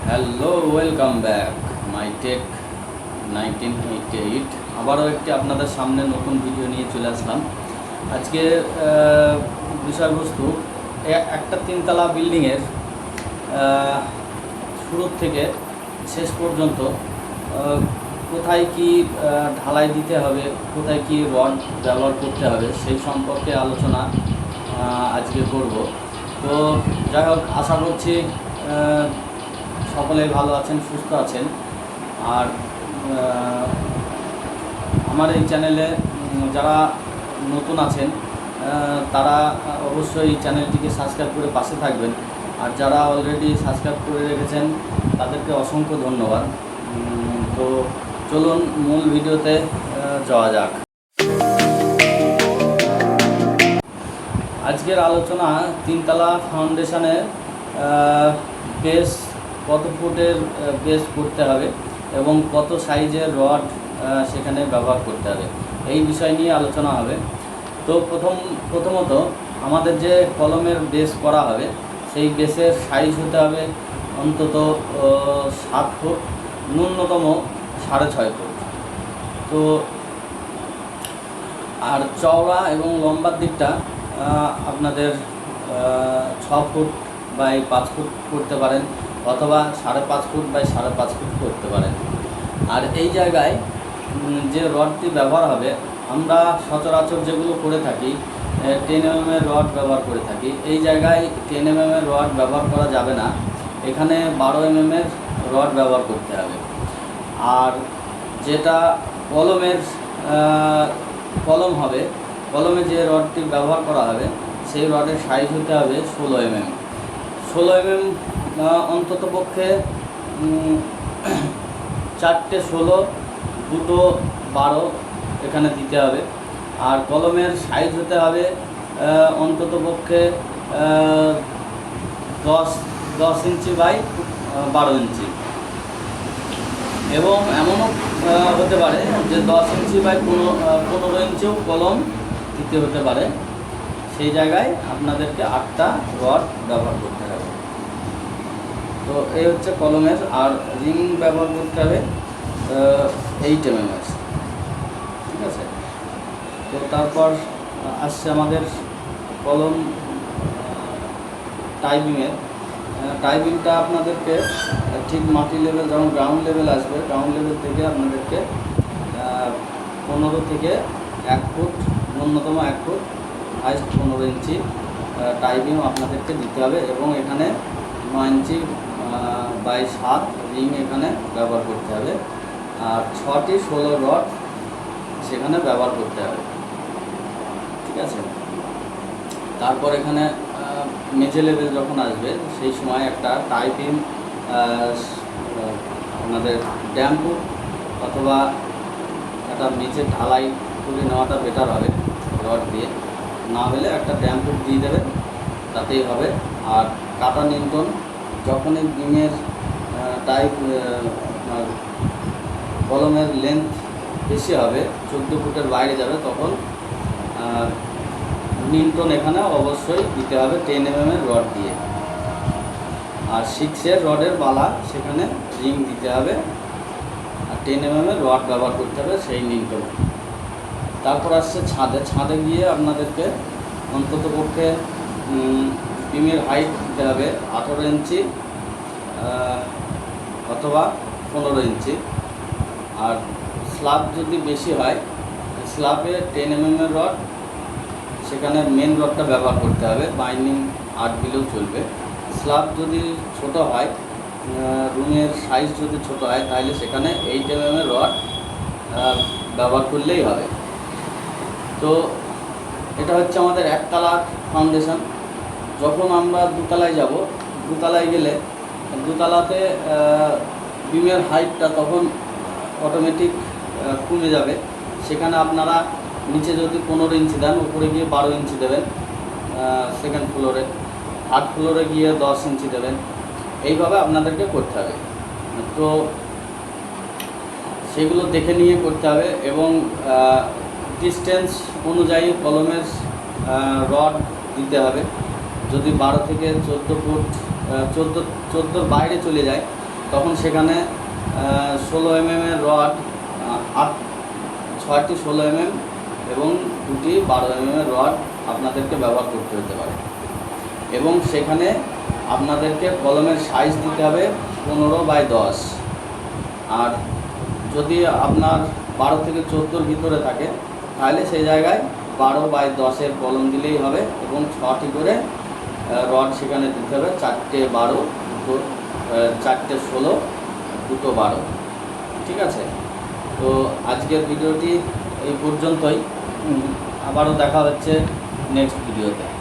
Hello, welcome back my tech 1988। আবারও একটি আপনাদের সামনে নতুন ভিডিও নিয়ে চলে আসলাম। আজকে বিষয়বস্তু একটা তিনতলা বিল্ডিংয়ের শুরু থেকে শেষ পর্যন্ত কোথায় কি ঢালাই দিতে হবে, কোথায় কি রড ব্যবহার করতে হবে সেই সম্পর্কে আলোচনা আজকে করব। তো যাই হোক, আশা করছি সকলেই ভালো আছেন, সুস্থ আছেন। আর আমার এই চ্যানেলে যারা নতুন আছেন তারা অবশ্যই এই চ্যানেলটিকে সাবস্ক্রাইব করে পাশে থাকবেন। আর যারা অলরেডি সাবস্ক্রাইব করে রেখেছেন তাদেরকে অসংখ্য ধন্যবাদ। তো চলুন মূল ভিডিওতে যাওয়া যাক। আজকের আলোচনা তিনতলা ফাউন্ডেশনের বেস কত ফুটের বেস করতে হবে এবং কত সাইজের রড সেখানে ব্যবহার করতে হবে, এই বিষয় নিয়ে আলোচনা হবে। তো প্রথমত আমাদের যে কলমের বেস করা হবে সেই বেসের সাইজ হতে হবে অন্তত 7 ফুট, ন্যূনতম 6.5 ফুট। তো আর চওড়া এবং লম্বার দিকটা আপনাদের 6 ফুট বাই 5 ফুট করতে পারেন, অথবা 5.5 ফুট বাই 5.5 ফুট করতে পারেন। আর এই জায়গায় যে রডটি ব্যবহার হবে, আমরা সচরাচর যেগুলো করে থাকি 10 mm এর রড ব্যবহার করে থাকি। এই জায়গায় 10 mm এর রড ব্যবহার করা যাবে না, এখানে 12 mm এর রড ব্যবহার করতে হবে। আর যেটা কলম হবে, কলমে যে রডটি ব্যবহার করা হবে সেই রডের সাইজ হতে হবে 16 mm। 16 mm অন্তত পক্ষে 4টে 16, 2টো 12 এখানে দিতে হবে। আর কলমের সাইজ হতে হবে অন্তত পক্ষে 10 ইঞ্চি বাই 12 ইঞ্চি। এবং এমনও হতে পারে যে 10 ইঞ্চি বাই 15 ইঞ্চিও কলম দিতে হতে পারে। সেই জায়গায় আপনাদেরকে 8টা রড ব্যবহার করতে হবে। তো এই হচ্ছে কলমের। আর রিং ব্যবহার করতে হবে 8 mm, ঠিক আছে। তো তারপর আসছে আমাদের কলম টাইপিংটা আপনাদেরকে ঠিক মাটি লেভেল, যখন গ্রাউন্ড লেভেল আসবে, গ্রাউন্ড লেভেল থেকে আপনাদেরকে 15 থেকে 1 ফুট, ন্যূনতম 1 ফুট, হাইস্ট 15 ইঞ্চি টাইপিং আপনাদেরকে দিতে হবে। এবং এখানে 9 ইঞ্চি বাই 7 রিং এখানে ব্যবহার করতে হবে। আর 6টি 16 রড সেখানে ব্যবহার করতে হবে, ঠিক আছে। তারপর এখানে মেঝে লেভেল যখন আসবে সেই সময় একটা টাইপিং আপনাদের ড্যাম্পু অথবা একটা মেঝে ঢালাই করে নেওয়াটা বেটার হবে রড দিয়ে। না হলে একটা ড্যাম্পু দিয়ে দেবে, তাতেই হবে। আর কাটা নিয়ন্ত্রণ, যখনই বিমের কলমের লেন্থ বেশি হবে, 14 ফুটের বাইরে যাবে, তখন নিয়ন্ত্রণ এখানে অবশ্যই দিতে হবে 10 mm এর রড দিয়ে। আর 6 রডের বালা সেখানে রিং দিতে হবে। আর 10 mm এর রড ব্যবহার করতে হবে সেই নিয়ন্ত্রণ। তারপর আসছে ছাদে গিয়ে আপনাদেরকে অন্তত পক্ষে বিমের হাইট দিতে হবে 18 ইঞ্চি অথবা 15 ইঞ্চি। আর স্ল্যাব যদি বেশি হয়, স্ল্যাবে 10 mm এর রড, সেখানে মেন রডটা ব্যবহার করতে হবে, বাইন্ডিং 8 দিলেও চলবে। স্ল্যাব যদি ছোট হয়, রুমের সাইজ যদি ছোট হয়, তাহলে সেখানে 8 mm এর রড ব্যবহার করলেই হবে। তো এটা হচ্ছে আমাদের একতলা ফাউন্ডেশন। যখন আমরা দুতলায় যাব, দুতলায় গেলে দুতলাতে বিমের হাইটটা তখন অটোমেটিক কমে যাবে। সেখানে আপনারা নিচে যদি 15 ইঞ্চি দেন, উপরে গিয়ে 12 ইঞ্চি দেবেন। সেকেন্ড ফ্লোরে, 8 ফ্লোরে গিয়ে 10 ইঞ্চি দেবেন। এইভাবে আপনাদেরকে করতে হবে। তো সেগুলো দেখে নিয়ে করতে হবে। এবং ডিস্টেন্স অনুযায়ী কলমের রড দিতে হবে। যদি 12 থেকে 14 ফুট 14 বাইরে চলে যায় তখন সেখানে 16 mm এর রড, 6টি 16 mm এবং 2টি 12 mm এর রড আপনাদেরকে ব্যবহার করতে হতে পারে। এবং সেখানে আপনাদেরকে কলমের সাইজ দিতে হবে 15x10। আর যদি আপনার 12 থেকে 14 ভিতরে থাকে তাহলে সেই জায়গায় 12x10 কলম দিলেই হবে এবং 6টি করে রড সেখানে দিতে হবে, 4টে 12, 4টে 16, 2টো 12। ঠিক আছে? তো আজকের ভিডিওটি এই পর্যন্তই, আবারও দেখা হচ্ছে নেক্সট ভিডিওতে।